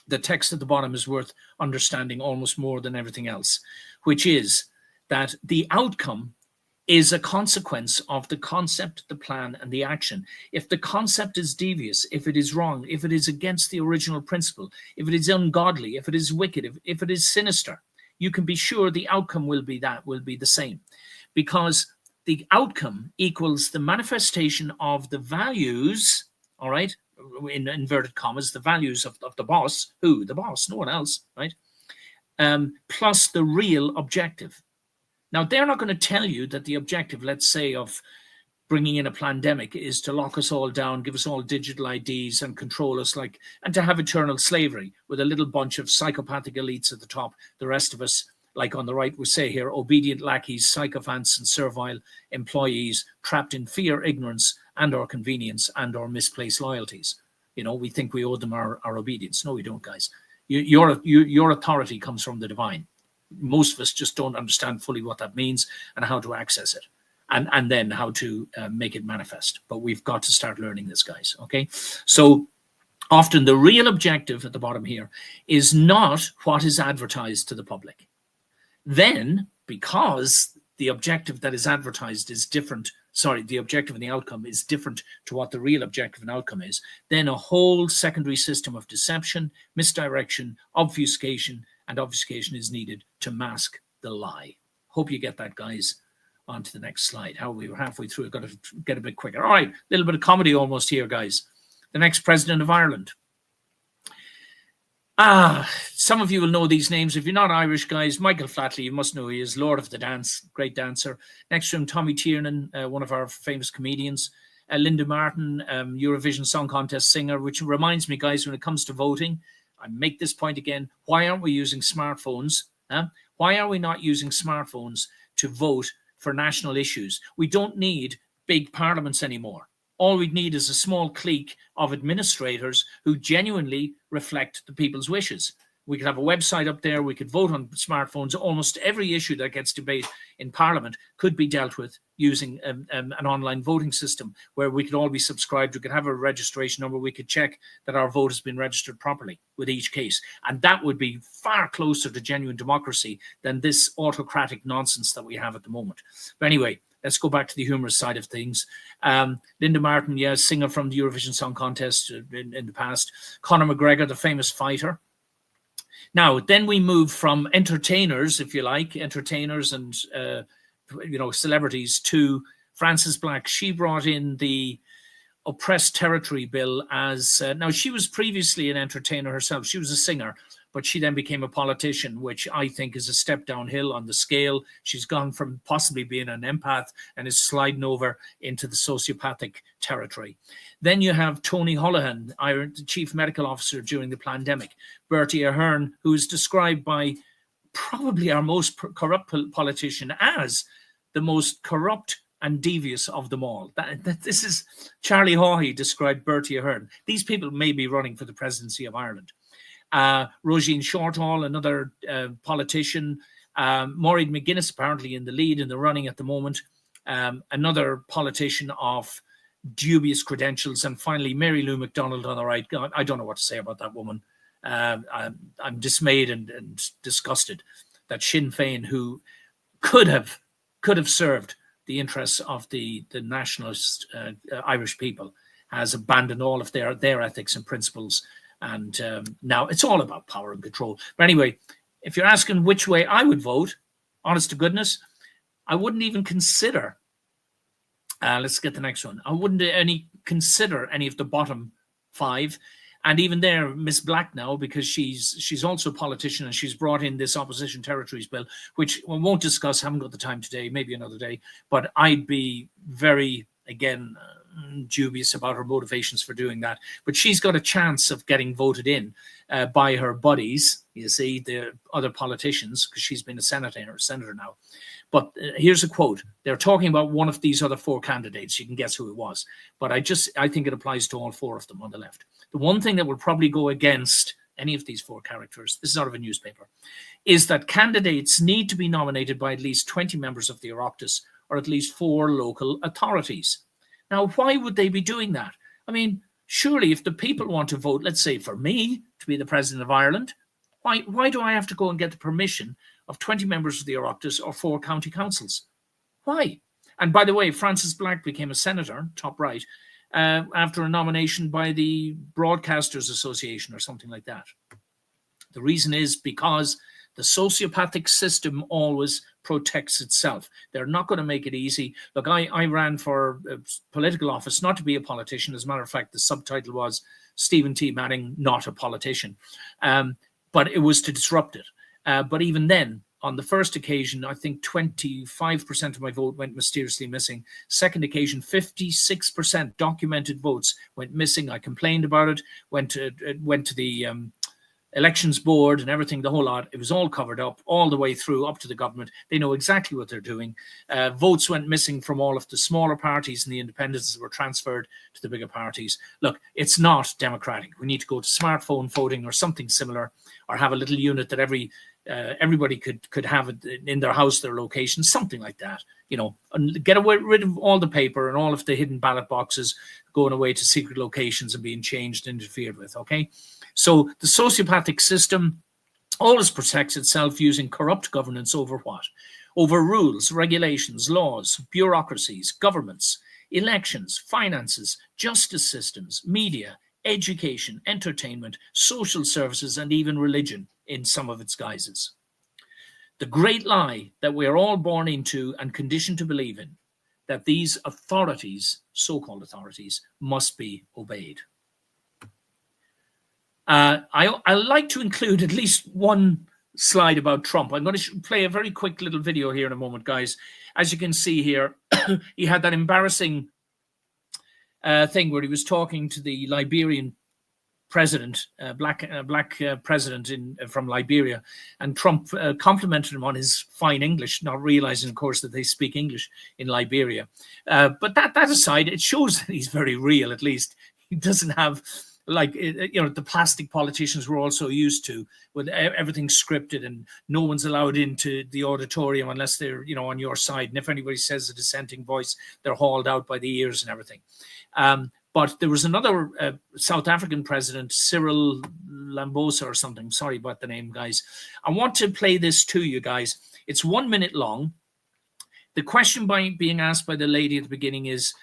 the text at the bottom is worth understanding almost more than everything else, which is that the outcome is a consequence of the concept, the plan, and the action. If the concept is devious, if it is wrong, if it is against the original principle, if it is ungodly, if it is wicked, if it is sinister, you can be sure the outcome will be the same, because the outcome equals the manifestation of the values, all right, in inverted commas, the values of the boss. Who? The boss, no one else, right? Plus the real objective. Now, they're not going to tell you that the objective, let's say, of bringing in a pandemic is to lock us all down, give us all digital IDs and control us, and to have eternal slavery with a little bunch of psychopathic elites at the top. The rest of us, like on the right, we say here, obedient lackeys, sycophants and servile employees trapped in fear, ignorance and or convenience and or misplaced loyalties. We think we owe them our obedience. No, we don't, guys. Your authority comes from the divine. Most of us just don't understand fully what that means and how to access it. And then how to make it manifest. But we've got to start learning this, guys, okay? So often the real objective at the bottom here is not what is advertised to the public. Then, because the objective that is advertised is different, the objective and the outcome is different to what the real objective and outcome is, then a whole secondary system of deception, misdirection, obfuscation, and obfuscation is needed to mask the lie. Hope you get that, guys. On to the next slide. We were halfway through. I've got to get a bit quicker. All right, a little bit of comedy almost here, guys. The next president of Ireland. Some of you will know these names. If you're not Irish, guys, Michael Flatley, you must know he is Lord of the Dance, great dancer. Next to him, Tommy Tiernan, one of our famous comedians. Linda Martin, Eurovision Song Contest singer, which reminds me, guys, when it comes to voting, I make this point again, why aren't we using smartphones? Why are we not using smartphones to vote for national issues? We don't need big parliaments anymore. All we need is a small clique of administrators who genuinely reflect the people's wishes. We could have a website up there. We could vote on smartphones. Almost every issue that gets debate in Parliament could be dealt with using an online voting system where we could all be subscribed. We could have a registration number. We could check that our vote has been registered properly with each case. And that would be far closer to genuine democracy than this autocratic nonsense that we have at the moment. But anyway, let's go back to the humorous side of things. Linda Martin, yes, singer from the Eurovision Song Contest in the past. Conor McGregor, the famous fighter. Now, then we move from entertainers, if you like, entertainers and, celebrities to Frances Black. She brought in the Oppressed Territory Bill as, now she was previously an entertainer herself. She was a singer, but she then became a politician, which I think is a step downhill on the scale. She's gone from possibly being an empath and is sliding over into the sociopathic territory. Then you have Tony Holohan, the chief medical officer during the pandemic. Bertie Ahern, who is described by probably our most corrupt politician as the most corrupt and devious of them all. This is Charlie Haughey described Bertie Ahern. These people may be running for the presidency of Ireland. Roisin Shortall, another politician. Maureen McGuinness apparently in the lead in the running at the moment. Another politician of dubious credentials. And finally, Mary Lou McDonald on the right. God, I don't know what to say about that woman. I'm dismayed and disgusted that Sinn Féin, who could have served the interests of the nationalist Irish people, has abandoned all of their ethics and principles. And now it's all about power and control. But anyway, if you're asking which way I would vote, honest to goodness, I wouldn't even consider. Let's get the next one. I wouldn't consider any of the bottom five. And even there, Miss Black now, because she's also a politician and she's brought in this opposition territories bill, which we won't discuss, haven't got the time today, maybe another day. But I'd be very, again, dubious about her motivations for doing that. But she's got a chance of getting voted in by her buddies, you see, the other politicians, because she's been a senator now. But here's a quote. They're talking about one of these other four candidates. You can guess who it was. But I think it applies to all four of them on the left. The one thing that will probably go against any of these four characters, this is out of a newspaper, is that candidates need to be nominated by at least 20 members of the Oireachtas or at least 4 local authorities. Now, why would they be doing that? I mean, surely if the people want to vote, let's say for me to be the president of Ireland, why do I have to go and get the permission of 20 members of the Oireachtas or 4 county councils? Why? And by the way, Frances Black became a senator, top right, after a nomination by the Broadcasters Association or something like that. The reason is because the sociopathic system always protects itself. They're not going to make it easy. Look, I ran for political office, not to be a politician. As a matter of fact, the subtitle was Stephen T. Manning, not a politician. But it was to disrupt it. But even then, On the first occasion, I think 25% of my vote went mysteriously missing. Second occasion, 56% documented votes went missing. I complained about it, went to the elections board and everything, the whole lot. It was all covered up all the way through up to the government. They know exactly what they're doing. Votes went missing from all of the smaller parties, and the independents were transferred to the bigger parties. Look, it's not democratic. We need to go to smartphone voting or something similar, or have a little unit that everybody could have it in their house, their location, something like that, and get rid of all the paper and all of the hidden ballot boxes going away to secret locations and being changed and interfered with. Okay, so the sociopathic system always protects itself using corrupt governance over what? Over rules, regulations, laws, bureaucracies, governments, elections, finances, justice systems, media, education, entertainment, social services, and even religion in some of its guises. The great lie that we are all born into and conditioned to believe in, that these authorities, so-called authorities, must be obeyed. I like to include at least one slide about Trump. I'm going to play a very quick little video here in a moment, guys. As you can see here, he had that embarrassing thing where he was talking to the Liberian president, black president from Liberia, and Trump complimented him on his fine English, not realizing, of course, that they speak English in Liberia. But that aside, it shows that he's very real. At least he doesn't have, like, the plastic politicians we're also used to, with everything scripted and no one's allowed into the auditorium unless they're on your side, and if anybody says a dissenting voice, they're hauled out by the ears and everything. But there was another South African president, Cyril Ramaphosa or something. Sorry about the name, guys. I want to play this to you guys. It's 1 minute long. The question being asked by the lady at the beginning is,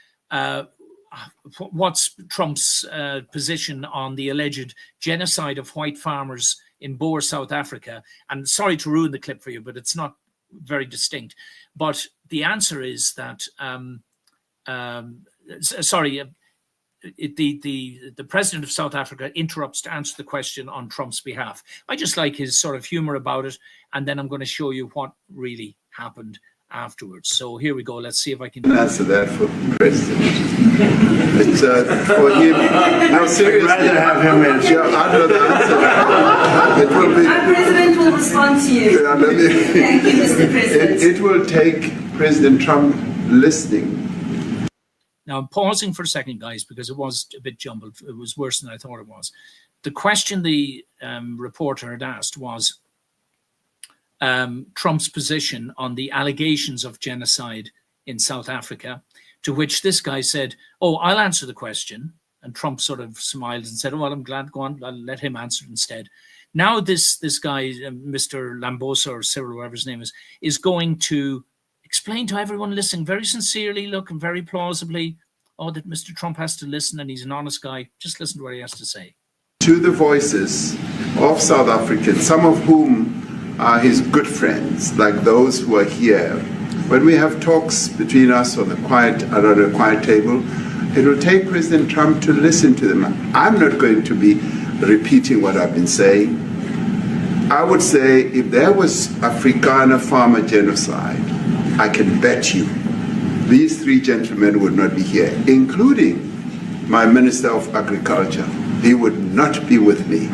what's Trump's position on the alleged genocide of white farmers in Boer, South Africa? And sorry to ruin the clip for you, but it's not very distinct. But the answer is that, the president of South Africa interrupts to answer the question on Trump's behalf. I just like his sort of humor about it, and then I'm going to show you what really happened afterwards. So here we go. Let's see if I can answer that for president. It's for him. No, seriously. I'd rather have him answer. Yeah, I'd rather answer that. It will be. Our president will respond to you. Thank you, Mr. President. It will take President Trump listening. Now, I'm pausing for a second, guys, because it was a bit jumbled. It was worse than I thought it was. The question the reporter had asked was Trump's position on the allegations of genocide in South Africa, to which this guy said, "Oh, I'll answer the question." And Trump sort of smiled and said, "Oh, well, I'm glad. Go on, I'll let him answer it instead." Now this guy, Mr. Ramaphosa, or Cyril, whatever his name is going to explain to everyone listening very sincerely, look, and very plausibly, that Mr. Trump has to listen and he's an honest guy. Just listen to what he has to say. To the voices of South Africans, some of whom are his good friends, like those who are here, when we have talks between us around a quiet table, it will take President Trump to listen to them. I'm not going to be repeating what I've been saying. I would say if there was Afrikaner farmer genocide, I can bet you these three gentlemen would not be here, including my Minister of Agriculture. He would not be with me.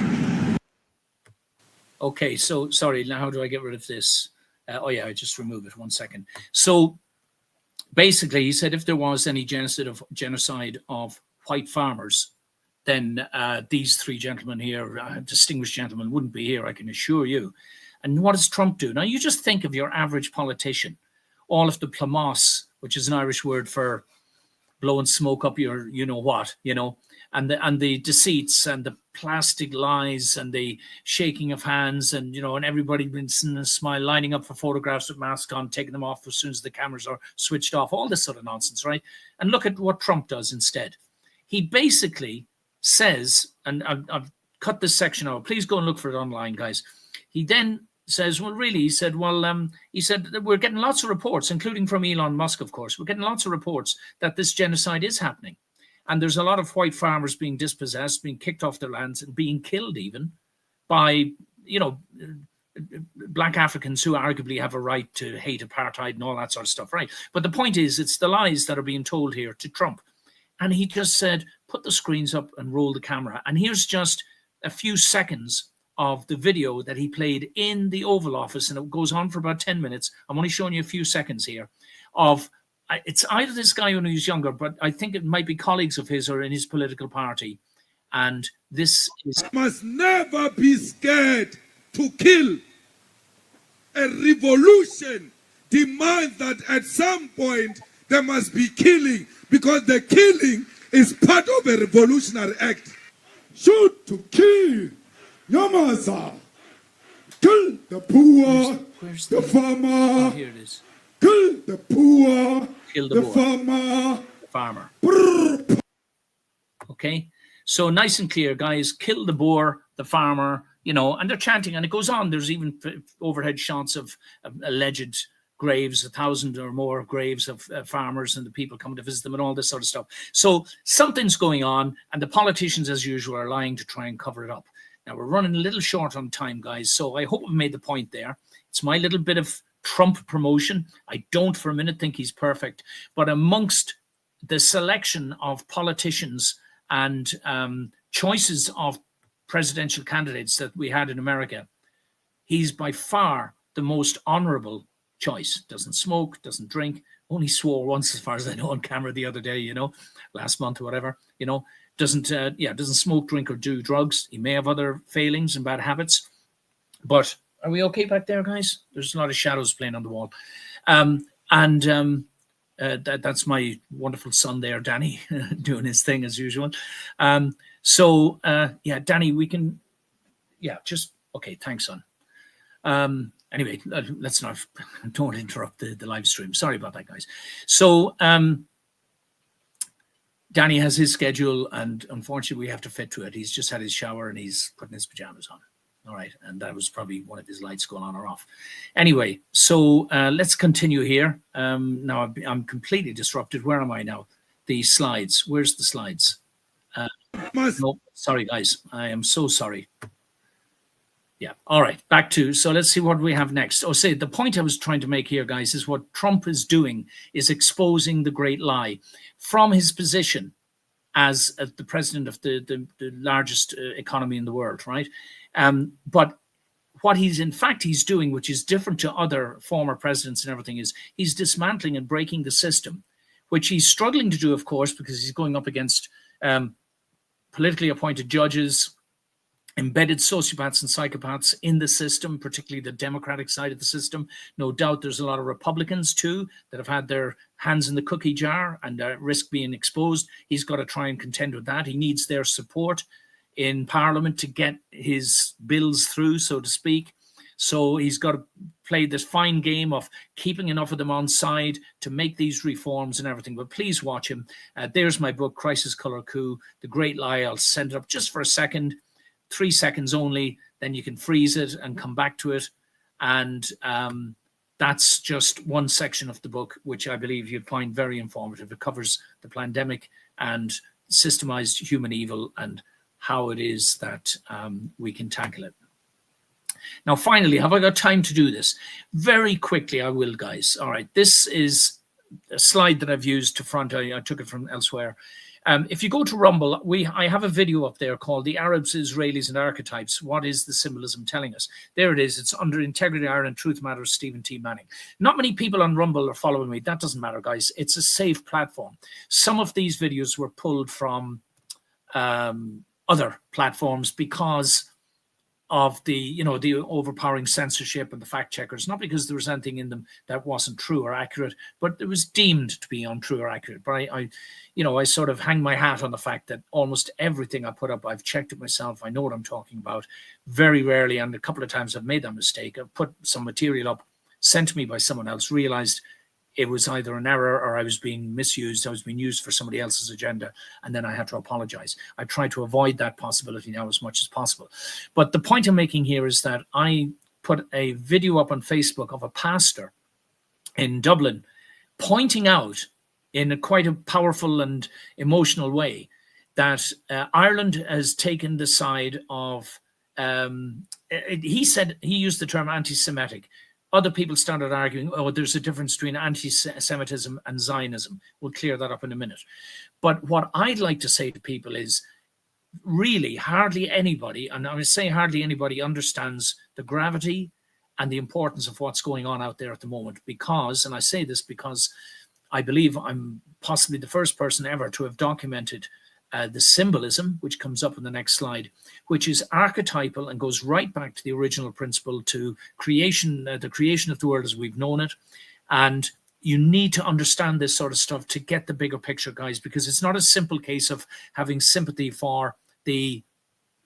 Okay, so sorry, now how do I get rid of this? I just remove it, 1 second. So basically, he said if there was any genocide of white farmers, then these three gentlemen here, distinguished gentlemen, wouldn't be here, I can assure you. And what does Trump do? Now, you just think of your average politician. All of the plamos, which is an Irish word for blowing smoke up your you-know-what, and the deceits and the plastic lies and the shaking of hands and, and everybody been sitting a smile, lining up for photographs with masks on, taking them off as soon as the cameras are switched off, all this sort of nonsense, right? And look at what Trump does instead. He basically says, and I've cut this section out, please go and look for it online, guys. He then says, well, really, he said that we're getting lots of reports, including from Elon Musk, of course. We're getting lots of reports that this genocide is happening. And there's a lot of white farmers being dispossessed, being kicked off their lands and being killed even by, black Africans who arguably have a right to hate apartheid and all that sort of stuff, right? But the point is, it's the lies that are being told here to Trump. And he just said, put the screens up and roll the camera. And here's just a few seconds of the video that he played in the Oval Office, and it goes on for about 10 minutes. I'm only showing you a few seconds here of, it's either this guy when he was younger, but I think it might be colleagues of his or in his political party. And this is... Must never be scared to kill. A revolution demands that at some point there must be killing, because the killing is part of a revolutionary act. Shoot to kill. Yamasa. Kill the poor, where's the farmer. Oh, here it is. Kill the poor, Kill the poor. farmer. The farmer. Okay, so nice and clear, guys. Kill the Boer, the farmer, you know, and they're chanting, and it goes on. There's even overhead shots of alleged graves, 1,000 or more graves of farmers and the people coming to visit them and all this sort of stuff. So something's going on, and the politicians, as usual, are lying to try and cover it up. Now, we're running a little short on time, guys, so I hope I've made the point there. It's my little bit of Trump promotion. I don't for a minute think he's perfect, but amongst the selection of politicians and choices of presidential candidates that we had in America, he's by far the most honorable choice. Doesn't smoke, doesn't drink, only swore once as far as I know on camera the other day, you know, last month or whatever, you know, doesn't smoke, drink, or do drugs. He may have other failings and bad habits, but are we okay back there, guys? There's a lot of shadows playing on the wall. That's my wonderful son there, Danny, doing his thing as usual. Danny, we can, okay, thanks, son. Anyway, let's not, don't interrupt the live stream. Sorry about that, guys. So, Danny has his schedule, and unfortunately we have to fit to it. He's just had his shower and he's putting his pajamas on. All right, and that was probably one of his lights going on or off. Anyway, so let's continue here. Now I'm completely disrupted. Where am I now? The slides. Where's the slides? No, sorry, guys. I am so sorry. Yeah, all right, back to, so let's see what we have next. The point I was trying to make here, guys, is what Trump is doing is exposing the great lie from his position as the president of the largest economy in the world, right? But what he's doing, which is different to other former presidents and everything, is he's dismantling and breaking the system, which he's struggling to do, of course, because he's going up against politically appointed judges, embedded sociopaths and psychopaths in the system, particularly the Democratic side of the system. No doubt there's a lot of Republicans too that have had their hands in the cookie jar and risk being exposed. He's got to try and contend with that. He needs their support in Parliament to get his bills through, so to speak. So he's got to play this fine game of keeping enough of them on side to make these reforms and everything. But please watch him. There's my book, Crisis Color Coup, The Great Lie. I'll send it up just for a second. 3 seconds only, then you can freeze it and come back to it. And that's just one section of the book, which I believe you'd find very informative. It covers the pandemic and systemized human evil and how it is that we can tackle it. Now, finally, have I got time to do this? Very quickly, I will, guys. All right, this is a slide that I've used to front. I took it from elsewhere. If you go to Rumble, I have a video up there called The Arabs, Israelis and Archetypes. What is the symbolism telling us? There it is. It's under Integrity Ireland, Truth Matters, Stephen T. Manning. Not many people on Rumble are following me. That doesn't matter, guys. It's a safe platform. Some of these videos were pulled from other platforms because of the overpowering censorship and the fact checkers, not because there was anything in them that wasn't true or accurate, but it was deemed to be untrue or accurate. But I sort of hang my hat on the fact that almost everything I put up, I've checked it myself. I know what I'm talking about. Very rarely, and a couple of times I've made that mistake. I've put some material up sent to me by someone else, realized it was either an error or I was being misused. I was being used for somebody else's agenda, and then I had to apologize. I try to avoid that possibility now as much as possible. But the point I'm making here is that I put a video up on Facebook of a pastor in Dublin pointing out in quite a powerful and emotional way that Ireland has taken the side of he said, he used the term anti-Semitic. Other people started arguing, oh, there's a difference between anti-Semitism and Zionism. We'll clear that up in a minute. But what I'd like to say to people is, really, hardly anybody, and I would say hardly anybody, understands the gravity and the importance of what's going on out there at the moment. Because, and I say this because I believe I'm possibly the first person ever to have documented the symbolism, which comes up in the next slide, which is archetypal and goes right back to the original principle, to creation, the creation of the world as we've known it. And you need to understand this sort of stuff to get the bigger picture, guys, because it's not a simple case of having sympathy for the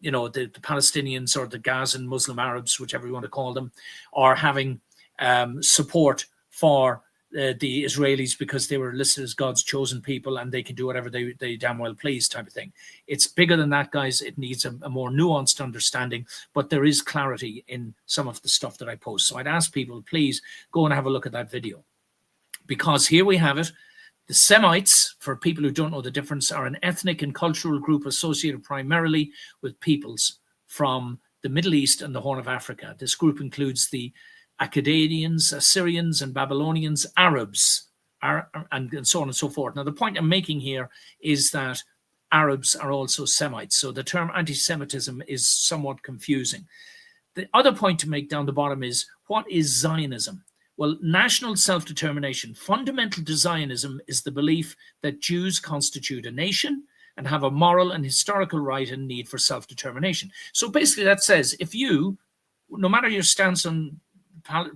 Palestinians or the Gazan Muslim Arabs, whichever you want to call them, or having support for the Israelis because they were listed as God's chosen people and they can do whatever they damn well please, type of thing. It's bigger than that, guys. It needs a more nuanced understanding, but there is clarity in some of the stuff that I post. So I'd ask people, please go and have a look at that video, because here we have it. The Semites, for people who don't know the difference, are an ethnic and cultural group associated primarily with peoples from the Middle East and the Horn of Africa. This group includes the Akkadians, Assyrians, and Babylonians, Arabs, and so on and so forth. Now, the point I'm making here is that Arabs are also Semites, so the term anti-Semitism is somewhat confusing. The other point to make down the bottom is, what is Zionism? Well, national self-determination. Fundamental to Zionism is the belief that Jews constitute a nation and have a moral and historical right and need for self-determination. So basically that says, if you, no matter your stance on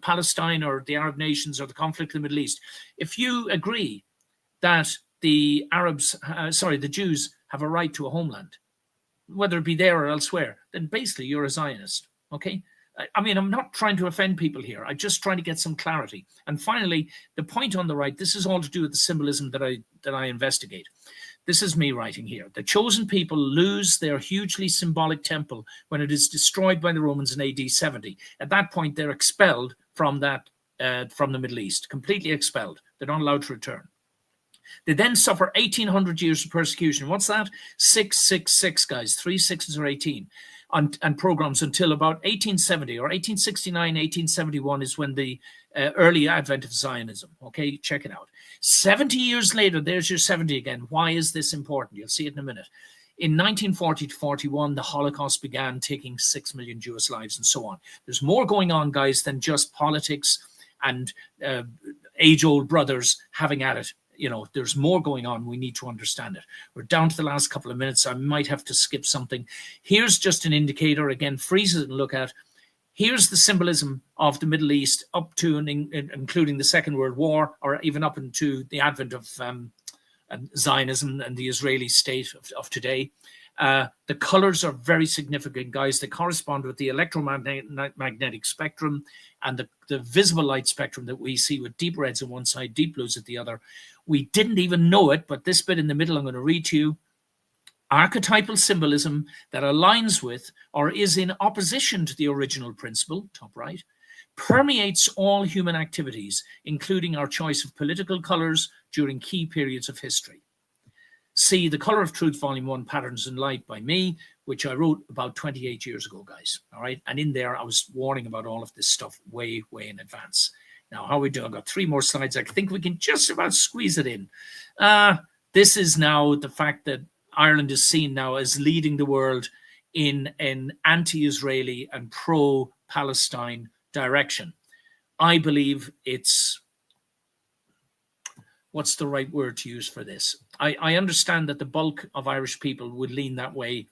Palestine or the Arab nations or the conflict in the Middle East, if you agree that the Jews have a right to a homeland, whether it be there or elsewhere, then basically you're a Zionist, okay? I mean, I'm not trying to offend people here. I'm just trying to get some clarity. And finally, the point on the right, this is all to do with the symbolism that I investigate. This is me writing here. The chosen people lose their hugely symbolic temple when it is destroyed by the Romans in AD 70. At that point, they're expelled from the Middle East, completely expelled. They're not allowed to return. They then suffer 1,800 years of persecution. What's that? 666, guys. 3 6s are 18. And programs until about 1870 or 1869, 1871 is when the early advent of Zionism. Okay, check it out. 70 years later, there's your 70 again. Why is this important? You'll see it in a minute. In 1940 to 41, the Holocaust began, taking 6 million Jewish lives and so on. There's more going on, guys, than just politics and age-old brothers having at it. You know, there's more going on. We need to understand it. We're down to the last couple of minutes. I might have to skip something. Here's just an indicator. Again, freeze it and look at. Here's the symbolism of the Middle East up to and including the Second World War, or even up into the advent of Zionism and the Israeli state of today. The colors are very significant, guys. They correspond with the electromagnetic spectrum and the visible light spectrum that we see, with deep reds on one side, deep blues at the other. We didn't even know it, but this bit in the middle I'm going to read to you. Archetypal symbolism that aligns with or is in opposition to the original principle, top right, permeates all human activities, including our choice of political colors during key periods of history. See The Color of Truth, Volume 1, Patterns in Light by me, which I wrote about 28 years ago, guys. All right. And in there, I was warning about all of this stuff way, way in advance. Now, how are we doing? I've got 3 more slides. I think we can just about squeeze it in. This is now the fact that Ireland is seen now as leading the world in an anti-Israeli and pro-Palestine direction. I believe it's, what's the right word to use for this? I understand that the bulk of Irish people would lean that way.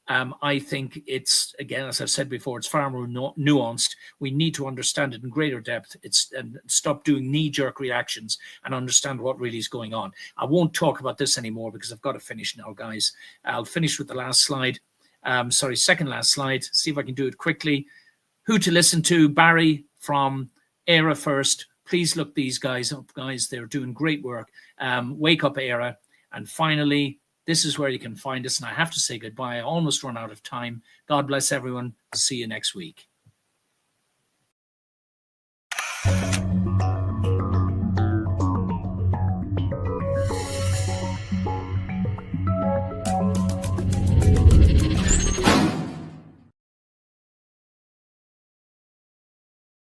I think it's, again, as I've said before, it's far more nuanced. We need to understand it in greater depth. And stop doing knee-jerk reactions and understand what really is going on. I won't talk about this anymore because I've got to finish now, guys. I'll finish with the last slide. Second last slide. See if I can do it quickly. Who to listen to? Barry from ERA First. Please look these guys up, guys. They're doing great work. Wake Up ERA. And finally, this is where you can find us. And I have to say goodbye. I almost run out of time. God bless everyone. See you next week.